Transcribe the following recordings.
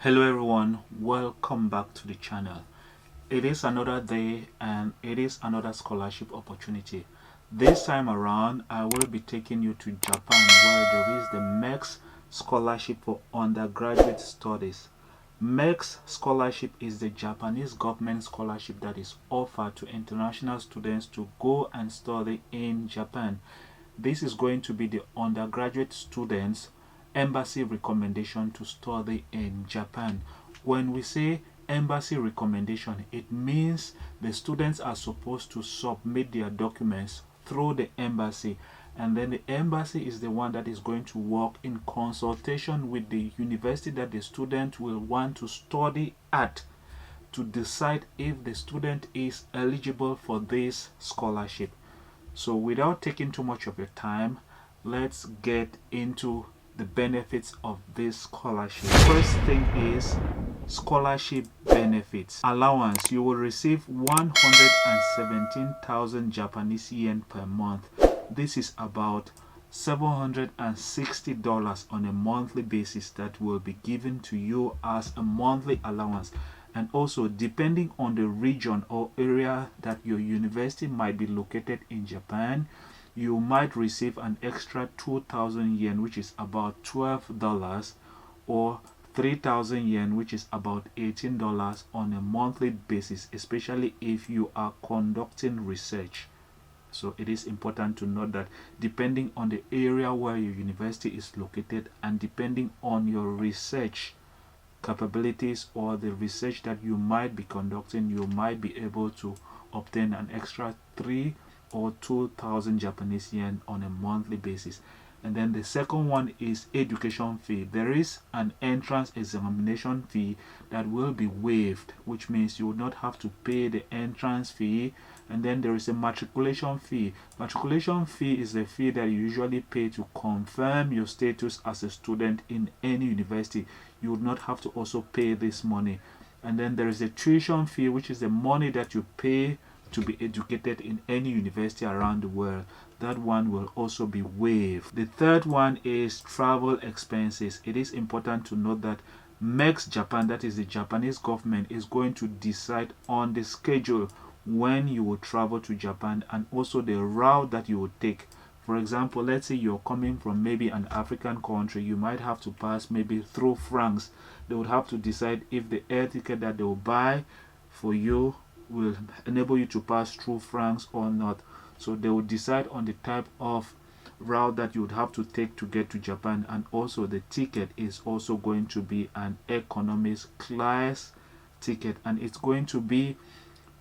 Hello everyone, welcome back to the channel. It is another day and it is another scholarship opportunity. This time around I will be taking you to Japan, where there is the MEXT Scholarship for Undergraduate Studies. MEXT Scholarship is the Japanese government scholarship that is offered to international students to go and study in Japan. This is going to be the undergraduate students' embassy recommendation to study in Japan. When we say embassy recommendation, it means the students are supposed to submit their documents through the embassy, and then the embassy is the one that is going to work in consultation with the university that the student will want to study at to decide if the student is eligible for this scholarship. So without taking too much of your time, let's get into the benefits of this scholarship. First thing is scholarship benefits. Allowance. You will receive 117,000 Japanese yen per month. This is about $760 on a monthly basis that will be given to you as a monthly allowance. And also, depending on the region or area that your university might be located in Japan, you might receive an extra 2,000 yen, which is about $12, or 3,000 yen, which is about $18 on a monthly basis, especially if you are conducting research. So it is important to note that depending on the area where your university is located and depending on your research capabilities or the research that you might be conducting, you might be able to obtain an extra 3 or 2,000 Japanese yen on a monthly basis. And then the second one is education fee. There is an entrance examination fee that will be waived, which means you will not have to pay the entrance fee. And then there is a matriculation fee. Matriculation fee is a fee that you usually pay to confirm your status as a student in any university. You would not have to also pay this money. And then there is a tuition fee, which is the money that you pay to be educated in any university around the world. That one will also be waived. The third one is travel expenses. It is important to note that MEXT Japan, that is the Japanese government, is going to decide on the schedule when you will travel to Japan and also the route that you will take. For example, let's say you're coming from maybe an African country, you might have to pass maybe through France. They would have to decide if the air ticket that they will buy for you will enable you to pass through France or not. So they will decide on the type of route that you would have to take to get to Japan, and also the ticket is also going to be an economy class ticket, and it's going to be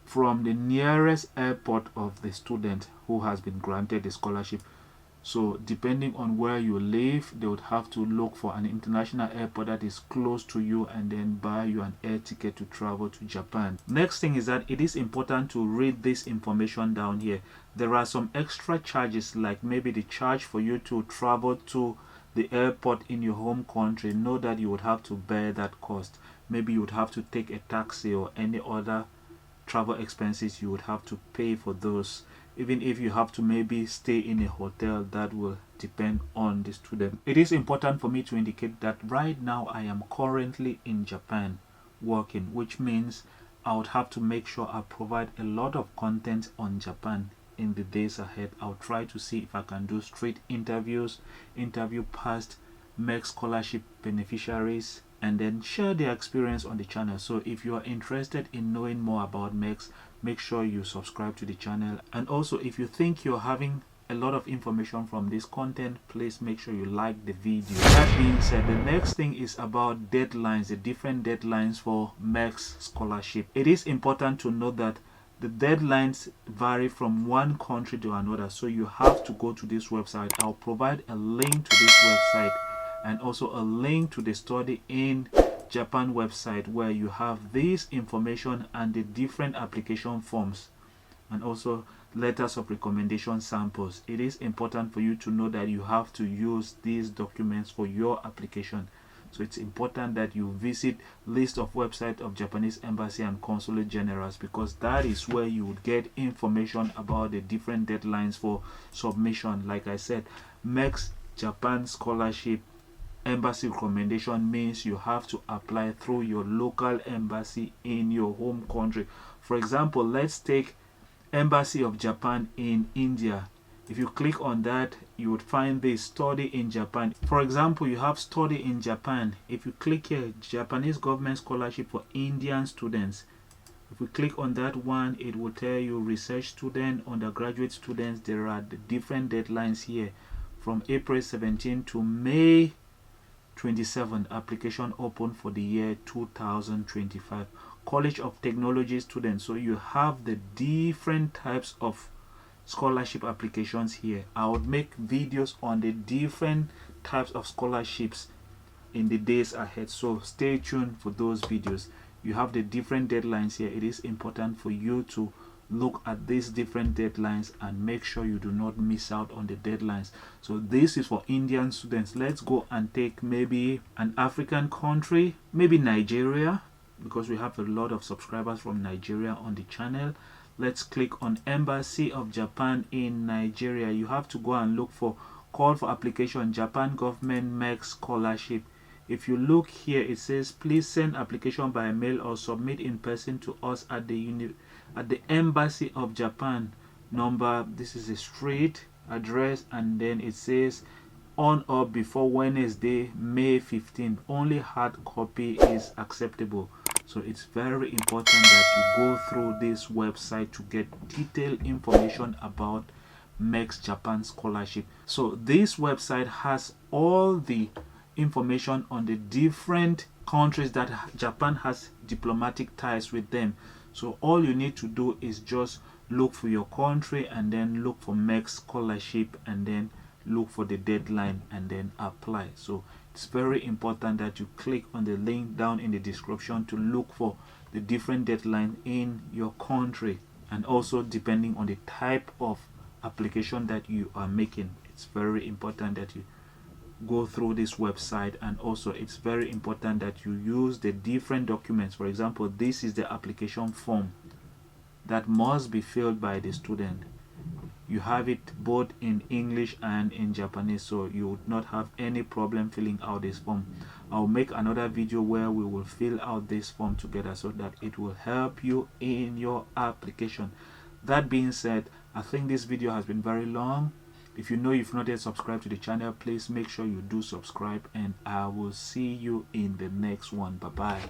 from the nearest airport of the student who has been granted the scholarship. So depending on where you live, they would have to look for an international airport that is close to you and then buy you an air ticket to travel to Japan. Next thing is that it is important to read this information down here. There are some extra charges, like maybe the charge for you to travel to the airport in your home country. Know that you would have to bear that cost. Maybe you would have to take a taxi or any other travel expenses. You would have to pay for those. Even if you have to maybe stay in a hotel, that will depend on the student. It is important for me to indicate that right now I am currently in Japan working, which means I would have to make sure I provide a lot of content on Japan in the days ahead. I'll try to see if I can do straight interviews, interview past MEXT Scholarship beneficiaries, and then share their experience on the channel. So if you are interested in knowing more about MEXT, make sure you subscribe to the channel. And also, if you think you're having a lot of information from this content, please make sure you like the video. That being said, the next thing is about deadlines, the different deadlines for MEXT Scholarship. It is important to note that the deadlines vary from one country to another, so you have to go to this website. I'll provide a link to this website and also a link to the Study in Japan website, where you have this information and the different application forms and also letters of recommendation samples. It is important for you to know that you have to use these documents for your application. So it's important that you visit list of website of Japanese Embassy and Consulate Generals, because that is where you would get information about the different deadlines for submission. Like I said, MEXT Japan Scholarship embassy recommendation means you have to apply through your local embassy in your home country. For example, let's take Embassy of Japan in India. If you click on that, you would find this study in Japan. For example, you have study in Japan. If you click here, Japanese government scholarship for Indian students. If we click on that one, it will tell you research student, undergraduate students. There are the different deadlines here from April 17 to May 27. Application open for the year 2025. College of Technology students. So you have the different types of scholarship applications here. I would make videos on the different types of scholarships in the days ahead, so stay tuned for those videos. You have the different deadlines here. It is important for you to look at these different deadlines and make sure you do not miss out on the deadlines. So this is for Indian students. Let's go and take maybe an African country, maybe Nigeria, because we have a lot of subscribers from Nigeria on the channel. Let's click on Embassy of Japan in Nigeria. You have to go and look for call for application, Japan government MEXT Scholarship. If you look here, it says please send application by mail or submit in person to us at the Embassy of Japan. Number, this is a street address, and then it says on or before Wednesday, May 15th. Only hard copy is acceptable. So it's very important that you go through this website to get detailed information about MEXT Japan Scholarship. So this website has all the information on the different countries that Japan has diplomatic ties with them. So all you need to do is just look for your country and then look for MEXT Scholarship and then look for the deadline and then apply. So it's very important that you click on the link down in the description to look for the different deadline in your country, and also depending on the type of application that you are making, it's very important that you go through this website. And also it's very important that you use the different documents. For example, this is the application form that must be filled by the student. You have it both in English and in Japanese, so you would not have any problem filling out this form. I'll make another video where we will fill out this form together so that it will help you in your application. That being said, I think this video has been very long. If you know you've not yet subscribed to the channel, please make sure you do subscribe, and I will see you in the next one. Bye bye.